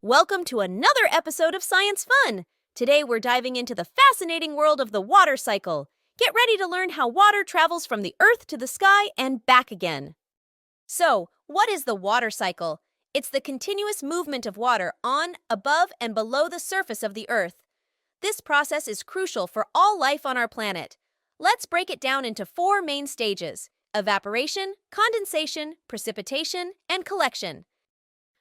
Welcome to another episode of Science Fun. Today we're diving into the fascinating world of the water cycle. Get ready to learn how water travels from the earth to the sky and back again. So, what is the water cycle? It's the continuous movement of water on, above, and below the surface of the earth. This process is crucial for all life on our planet. Let's break it down into four main stages: evaporation, condensation, precipitation, and collection.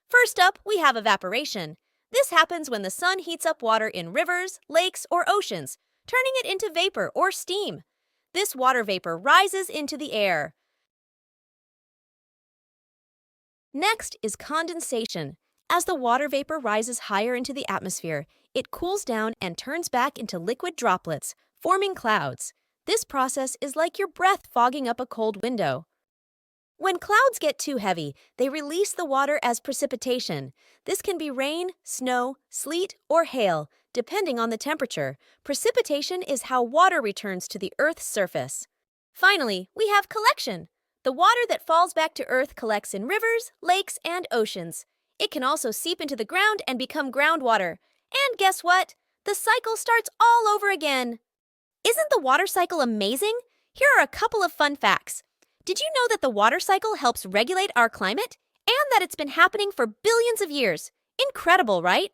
First up, we have evaporation. This happens when the sun heats up water in rivers, lakes, or oceans, turning it into vapor or steam. This water vapor rises into the air. Next is condensation. As the water vapor rises higher into the atmosphere, it cools down and turns back into liquid droplets, forming clouds. This process is like your breath fogging up a cold window. When clouds get too heavy, they release the water as precipitation. This can be rain, snow, sleet, or hail, depending on the temperature. Precipitation is how water returns to the Earth's surface. Finally, we have collection. The water that falls back to Earth collects in rivers, lakes, and oceans. It can also seep into the ground and become groundwater. And guess what? The cycle starts all over again. Isn't the water cycle amazing? Here are a couple of fun facts. Did you know that the water cycle helps regulate our climate and that it's been happening for billions of years? Incredible, right?